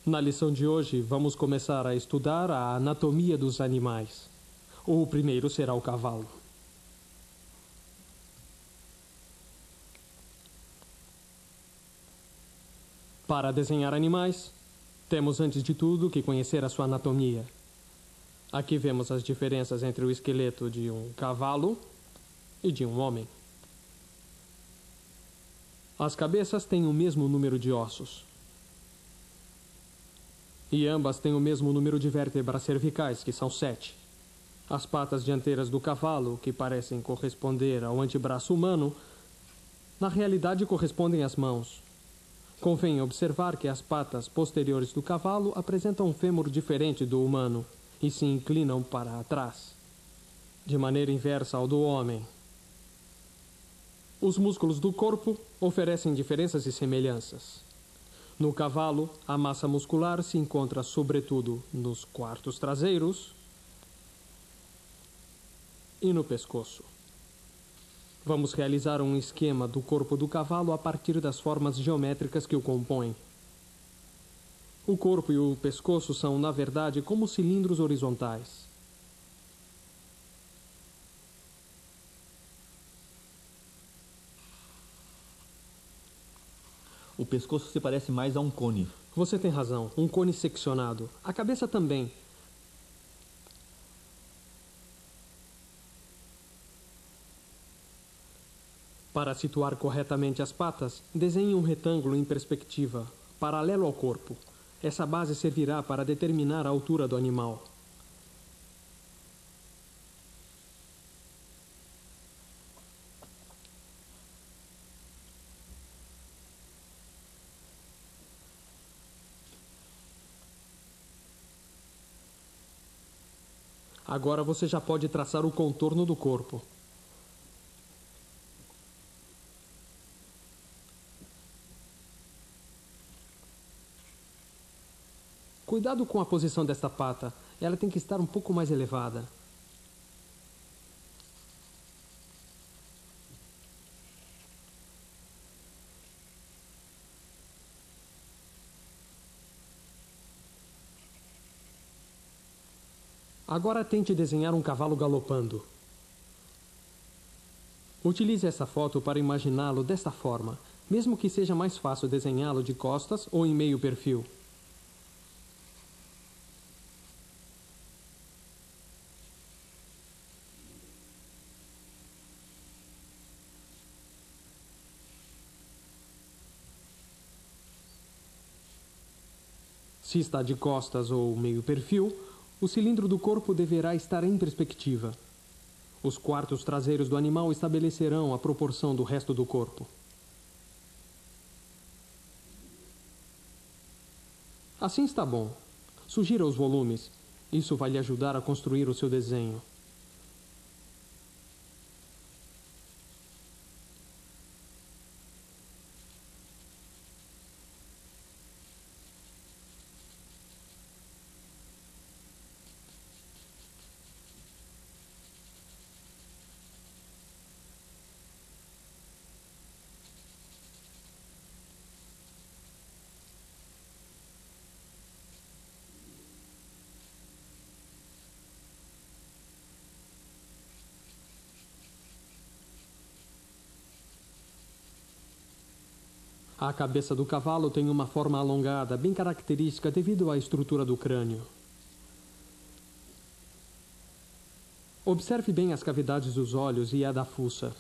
Na lição de hoje, vamos começar a estudar a anatomia dos animais. O primeiro será o cavalo. Para desenhar animais, temos antes de tudo que conhecer a sua anatomia. Aqui vemos as diferenças entre o esqueleto de um cavalo e de um homem. As cabeças têm o mesmo número de ossos. E ambas têm o mesmo número de vértebras cervicais, que são 7. As patas dianteiras do cavalo, que parecem corresponder ao antebraço humano, na realidade correspondem às mãos. Convém observar que as patas posteriores do cavalo apresentam um fêmur diferente do humano e se inclinam para trás, de maneira inversa ao do homem. Os músculos do corpo oferecem diferenças e semelhanças. No cavalo, a massa muscular se encontra sobretudo nos quartos traseiros e no pescoço. Vamos realizar um esquema do corpo do cavalo a partir das formas geométricas que o compõem. O corpo e o pescoço são, na verdade, como cilindros horizontais. O pescoço se parece mais a um cone. Você tem razão, um cone seccionado. A cabeça também. Para situar corretamente as patas, desenhe um retângulo em perspectiva, paralelo ao corpo. Essa base servirá para determinar a altura do animal. Agora você já pode traçar o contorno do corpo. Cuidado com a posição desta pata. Ela tem que estar um pouco mais elevada. Agora tente desenhar um cavalo galopando. Utilize essa foto para imaginá-lo desta forma, mesmo que seja mais fácil desenhá-lo de costas ou em meio perfil. Se está de costas ou meio perfil, o cilindro do corpo deverá estar em perspectiva. Os quartos traseiros do animal estabelecerão a proporção do resto do corpo. Assim está bom. Sugira os volumes. Isso vai lhe ajudar a construir o seu desenho. A cabeça do cavalo tem uma forma alongada, bem característica devido à estrutura do crânio. Observe bem as cavidades dos olhos e a da fuça.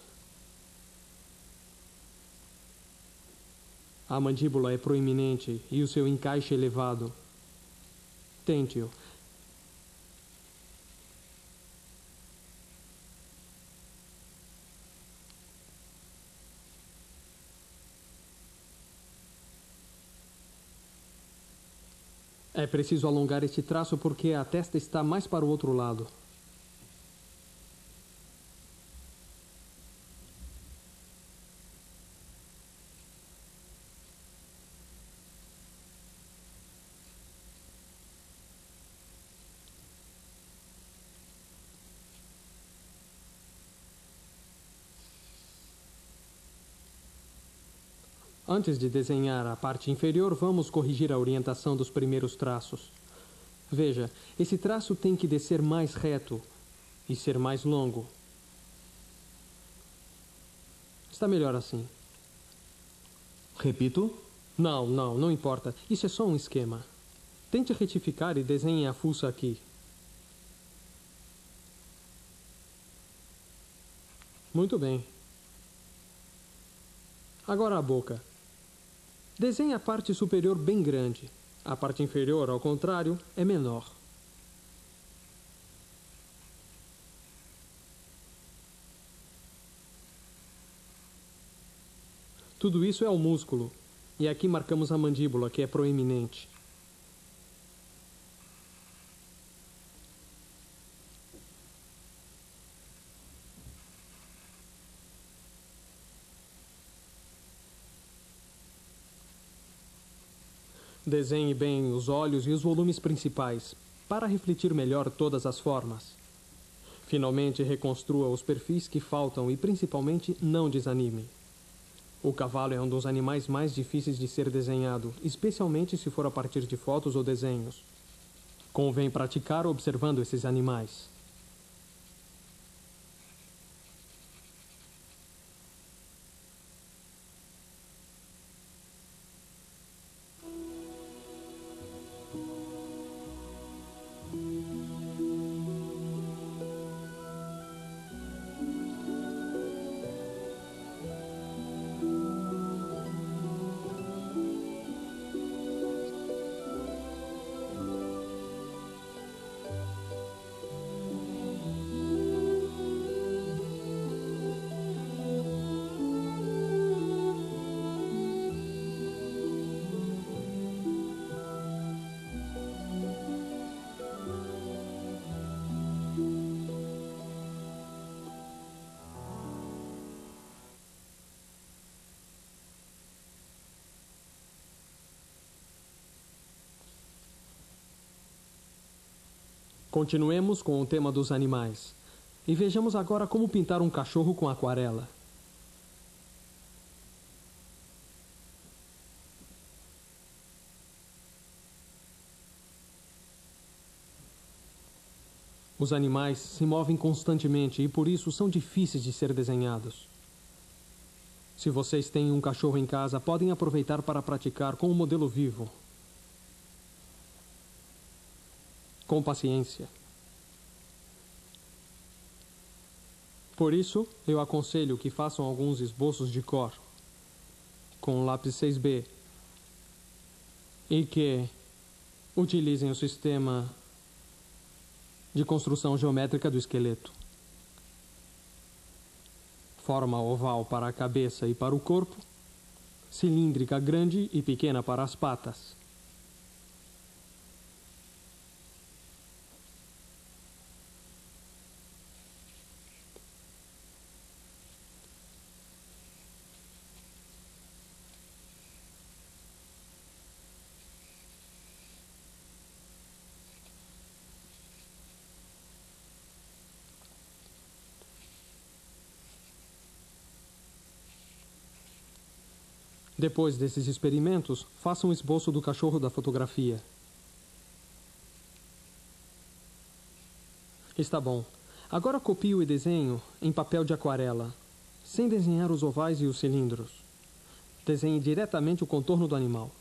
A mandíbula é proeminente e o seu encaixe elevado. Tente-o. É preciso alongar este traço porque a testa está mais para o outro lado. Antes de desenhar a parte inferior, vamos corrigir a orientação dos primeiros traços. Veja, esse traço tem que descer mais reto e ser mais longo. Está melhor assim. Repito? Não importa. Isso é só um esquema. Tente retificar e desenhe a fuça aqui. Muito bem. Agora a boca. Desenhe a parte superior bem grande. A parte inferior, ao contrário, é menor. Tudo isso é o músculo. E aqui marcamos a mandíbula, que é proeminente. Desenhe bem os olhos e os volumes principais, para refletir melhor todas as formas. Finalmente, reconstrua os perfis que faltam e, principalmente, não desanime. O cavalo é um dos animais mais difíceis de ser desenhado, especialmente se for a partir de fotos ou desenhos. Convém praticar observando esses animais. Continuemos com o tema dos animais. E vejamos agora como pintar um cachorro com aquarela. Os animais se movem constantemente e por isso são difíceis de ser desenhados. Se vocês têm um cachorro em casa, podem aproveitar para praticar com um modelo vivo. Com paciência. Por isso, eu aconselho que façam alguns esboços de cor, com lápis 6B, e que utilizem o sistema de construção geométrica do esqueleto. Forma oval para a cabeça e para o corpo, cilíndrica grande e pequena para as patas. Depois desses experimentos, faça um esboço do cachorro da fotografia. Está bom. Agora copie o desenho em papel de aquarela, sem desenhar os ovais e os cilindros. Desenhe diretamente o contorno do animal.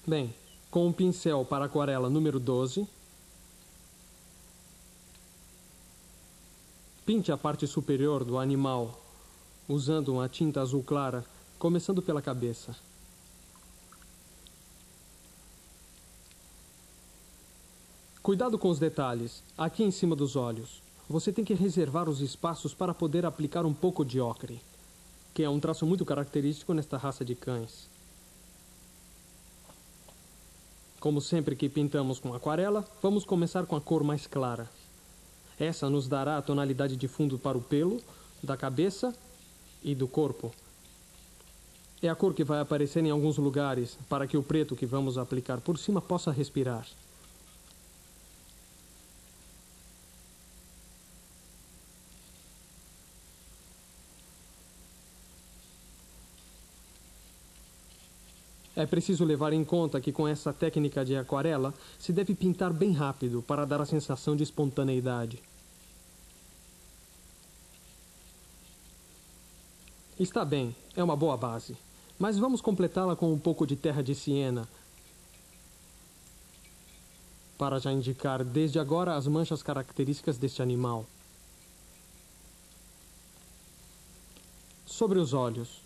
Bem, com o pincel para aquarela número 12, pinte a parte superior do animal usando uma tinta azul clara, começando pela cabeça. Cuidado com os detalhes, aqui em cima dos olhos. Você tem que reservar os espaços para poder aplicar um pouco de ocre, que é um traço muito característico nesta raça de cães. Como sempre que pintamos com aquarela, vamos começar com a cor mais clara. Essa nos dará a tonalidade de fundo para o pelo, da cabeça e do corpo. É a cor que vai aparecer em alguns lugares para que o preto que vamos aplicar por cima possa respirar. É preciso levar em conta que com essa técnica de aquarela se deve pintar bem rápido para dar a sensação de espontaneidade. Está bem, é uma boa base, mas vamos completá-la com um pouco de terra de siena, para já indicar desde agora as manchas características deste animal. Sobre os olhos.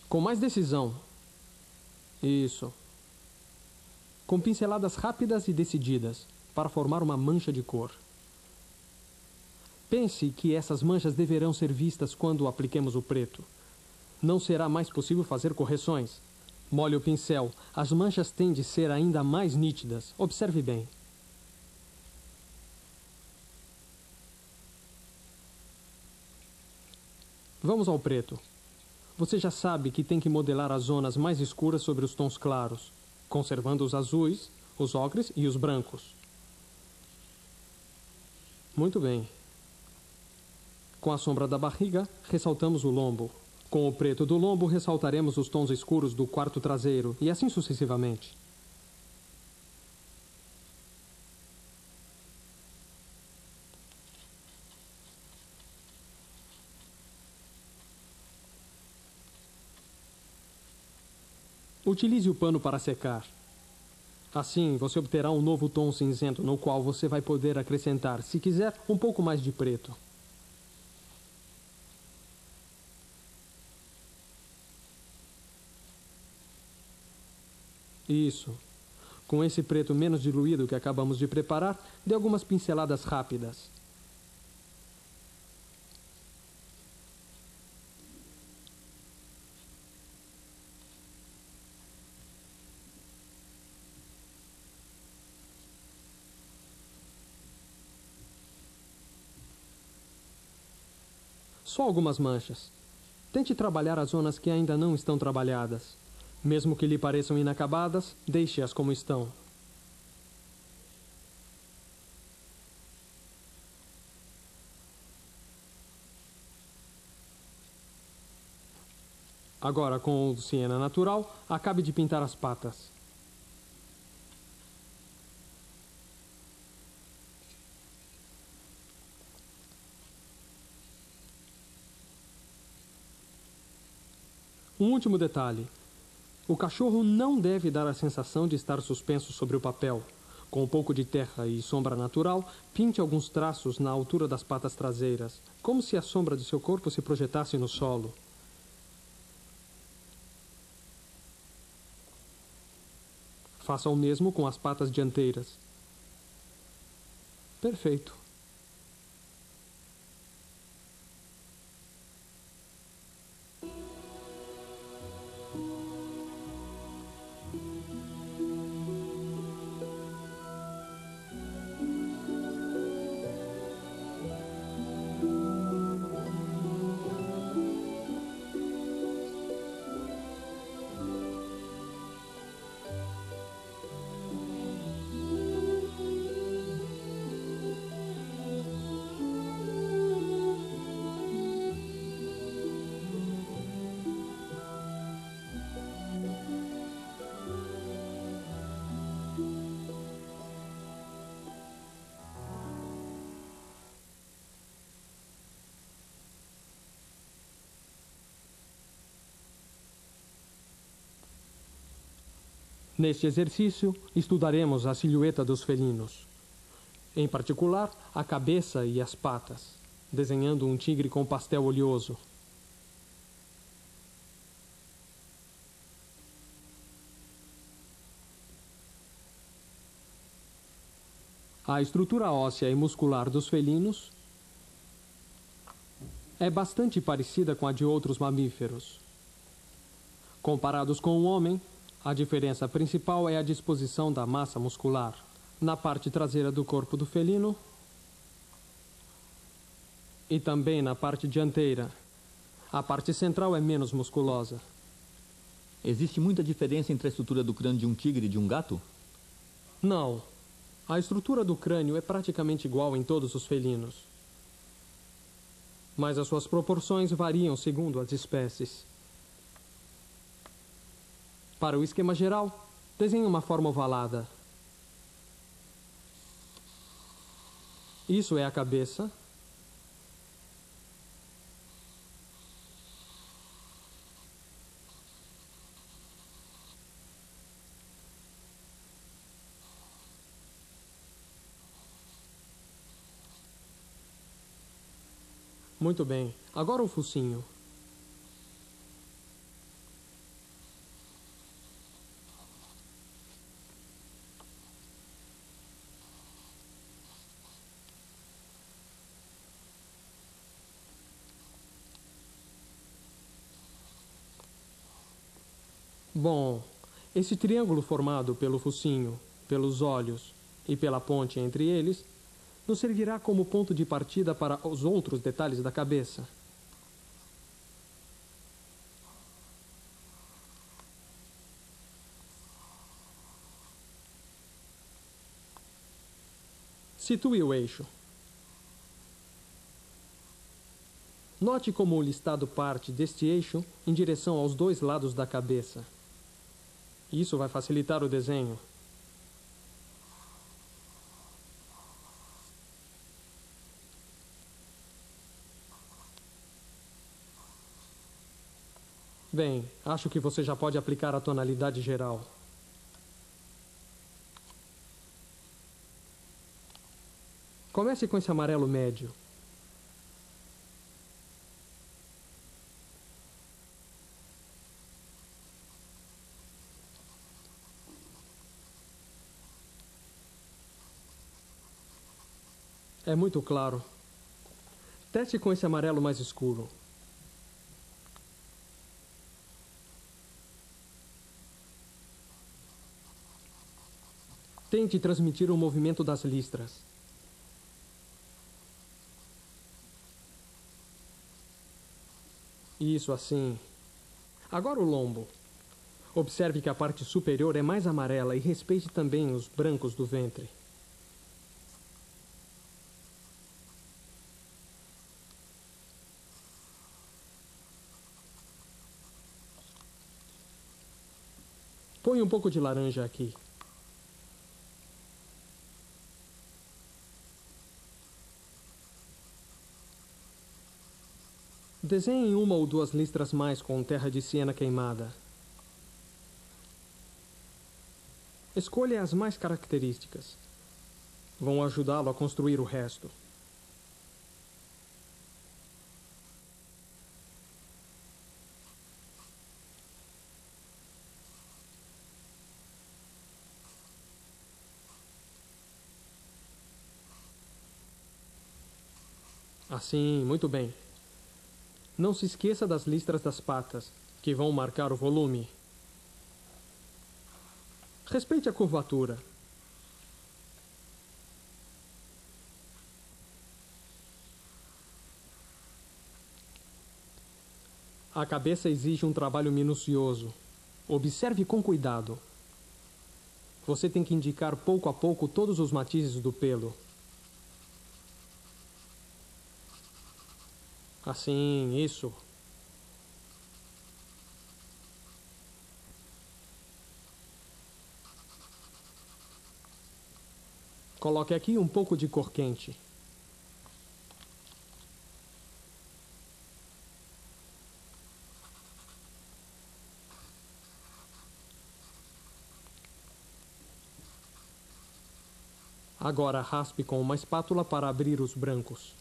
Com mais decisão. Isso. Com pinceladas rápidas e decididas, para formar uma mancha de cor. Pense que essas manchas deverão ser vistas quando apliquemos o preto. Não será mais possível fazer correções. Molhe o pincel. As manchas tendem a ser ainda mais nítidas. Observe bem. Vamos ao preto. Você já sabe que tem que modelar as zonas mais escuras sobre os tons claros, conservando os azuis, os ocres e os brancos. Muito bem. Com a sombra da barriga, ressaltamos o lombo. Com o preto do lombo, ressaltaremos os tons escuros do quarto traseiro, e assim sucessivamente. Utilize o pano para secar. Assim, você obterá um novo tom cinzento no qual você vai poder acrescentar, se quiser, um pouco mais de preto. Isso. Com esse preto menos diluído que acabamos de preparar, dê algumas pinceladas rápidas. Só algumas manchas. Tente trabalhar as zonas que ainda não estão trabalhadas. Mesmo que lhe pareçam inacabadas, deixe-as como estão. Agora, com o siena natural, acabe de pintar as patas. Um último detalhe. O cachorro não deve dar a sensação de estar suspenso sobre o papel. Com um pouco de terra e sombra natural, pinte alguns traços na altura das patas traseiras, como se a sombra de seu corpo se projetasse no solo. Faça o mesmo com as patas dianteiras. Perfeito. Neste exercício, estudaremos a silhueta dos felinos. Em particular, a cabeça e as patas, desenhando um tigre com pastel oleoso. A estrutura óssea e muscular dos felinos é bastante parecida com a de outros mamíferos. Comparados com o homem, a diferença principal é a disposição da massa muscular. Na parte traseira do corpo do felino e também na parte dianteira. A parte central é menos musculosa. Existe muita diferença entre a estrutura do crânio de um tigre e de um gato? Não. A estrutura do crânio é praticamente igual em todos os felinos. Mas as suas proporções variam segundo as espécies. Para o esquema geral, desenhe uma forma ovalada. Isso é a cabeça. Muito bem. Agora o focinho. Bom, esse triângulo formado pelo focinho, pelos olhos e pela ponte entre eles nos servirá como ponto de partida para os outros detalhes da cabeça. Situe o eixo. Note como o listado parte deste eixo em direção aos dois lados da cabeça. Isso vai facilitar o desenho. Bem, acho que você já pode aplicar a tonalidade geral. Comece com esse amarelo médio. É muito claro. Teste com esse amarelo mais escuro. Tente transmitir o movimento das listras. Isso assim. Agora o lombo. Observe que a parte superior é mais amarela e respeite também os brancos do ventre. Põe um pouco de laranja aqui. Desenhe uma ou duas listras mais com terra de siena queimada. Escolha as mais características. Vão ajudá-lo a construir o resto. Assim, muito bem. Não se esqueça das listras das patas, que vão marcar o volume. Respeite a curvatura. A cabeça exige um trabalho minucioso. Observe com cuidado. Você tem que indicar pouco a pouco todos os matizes do pelo. Assim, isso. Coloque aqui um pouco de cor quente. Agora raspe com uma espátula para abrir os brancos.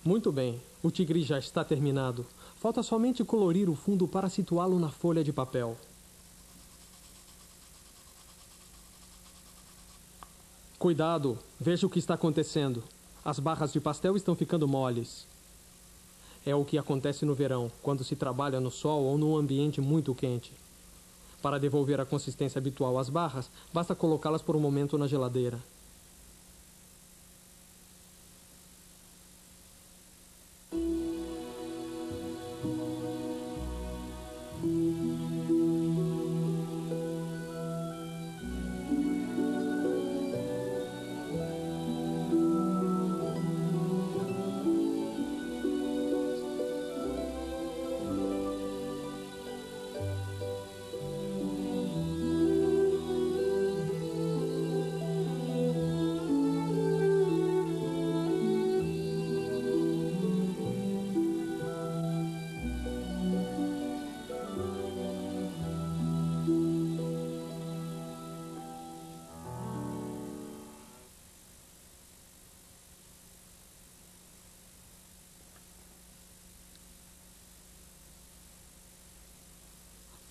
Muito bem, o tigre já está terminado. Falta somente colorir o fundo para situá-lo na folha de papel. Cuidado, veja o que está acontecendo. As barras de pastel estão ficando moles. É o que acontece no verão, quando se trabalha no sol ou num ambiente muito quente. Para devolver a consistência habitual às barras, basta colocá-las por um momento na geladeira.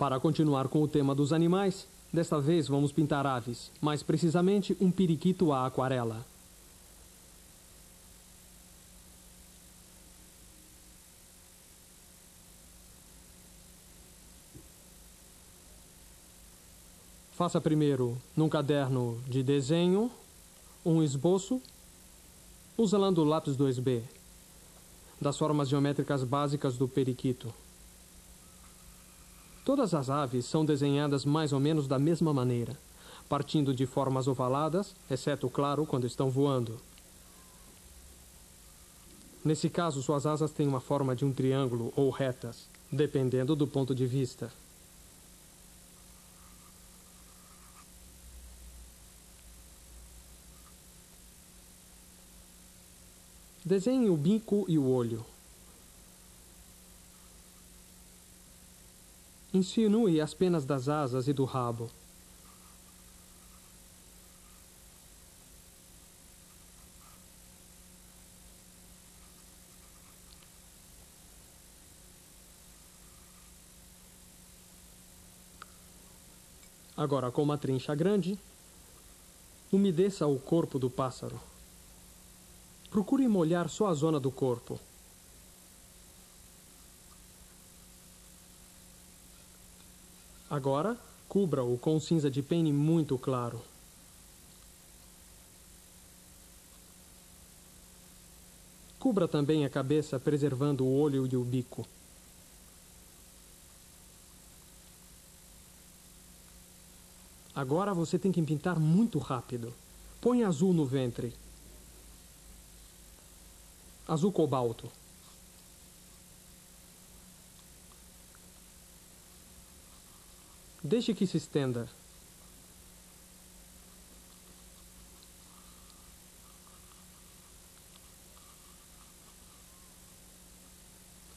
Para continuar com o tema dos animais, desta vez vamos pintar aves, mais precisamente um periquito à aquarela. Faça primeiro, num caderno de desenho, um esboço, usando o lápis 2B, das formas geométricas básicas do periquito. Todas as aves são desenhadas mais ou menos da mesma maneira, partindo de formas ovaladas, exceto, claro, quando estão voando. Nesse caso, suas asas têm uma forma de um triângulo ou retas, dependendo do ponto de vista. Desenhe o bico e o olho. Insinue as penas das asas e do rabo. Agora, com uma trincha grande, umedeça o corpo do pássaro. Procure molhar só a zona do corpo. Agora, cubra-o com cinza de pene muito claro. Cubra também a cabeça, preservando o olho e o bico. Agora você tem que pintar muito rápido. Põe azul no ventre. Azul cobalto. Deixe que se estenda.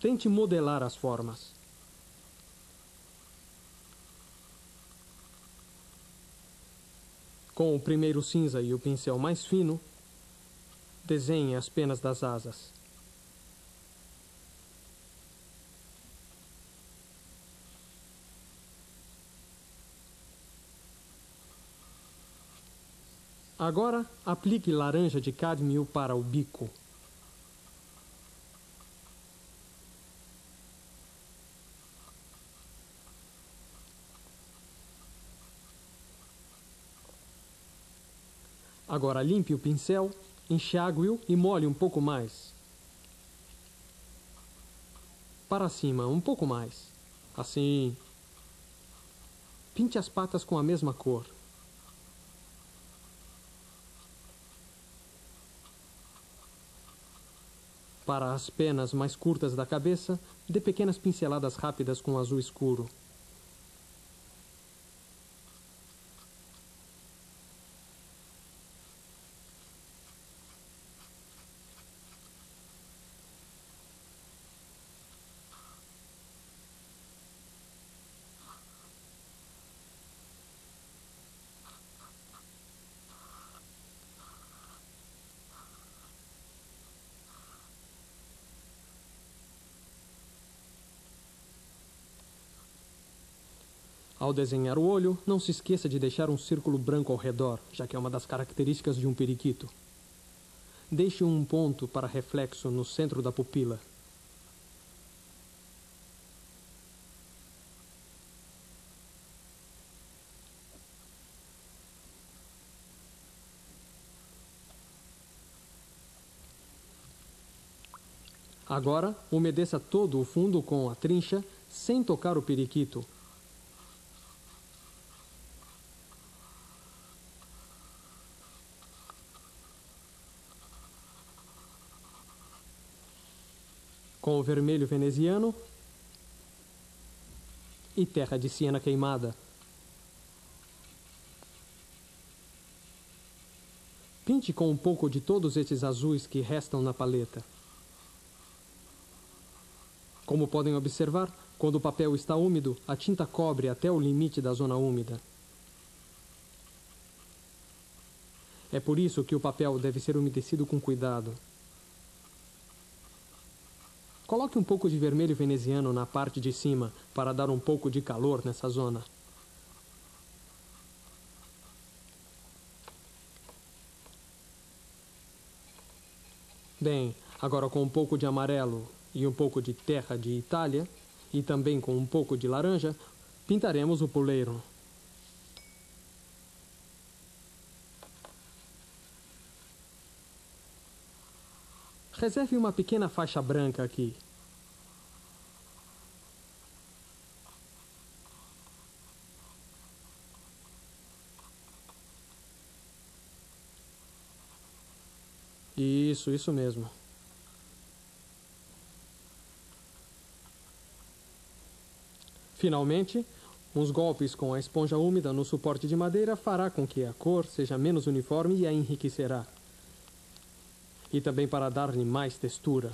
Tente modelar as formas. Com o primeiro cinza e o pincel mais fino, desenhe as penas das asas. Agora, aplique laranja de cádmio para o bico. Agora limpe o pincel, enxague-o e molhe um pouco mais. Para cima, um pouco mais. Assim. Pinte as patas com a mesma cor. Para as penas mais curtas da cabeça, dê pequenas pinceladas rápidas com azul escuro. Ao desenhar o olho, não se esqueça de deixar um círculo branco ao redor, já que é uma das características de um periquito. Deixe um ponto para reflexo no centro da pupila. Agora, umedeça todo o fundo com a trincha, sem tocar o periquito. Com o vermelho veneziano e terra de siena queimada. Pinte com um pouco de todos esses azuis que restam na paleta. Como podem observar, quando o papel está úmido, a tinta cobre até o limite da zona úmida. É por isso que o papel deve ser umedecido com cuidado. Coloque um pouco de vermelho veneziano na parte de cima para dar um pouco de calor nessa zona. Bem, agora com um pouco de amarelo e um pouco de terra de Itália, e também com um pouco de laranja, pintaremos o puleiro. Reserve uma pequena faixa branca aqui. Isso mesmo. Finalmente, uns golpes com a esponja úmida no suporte de madeira fará com que a cor seja menos uniforme e a enriquecerá. E também para dar-lhe mais textura.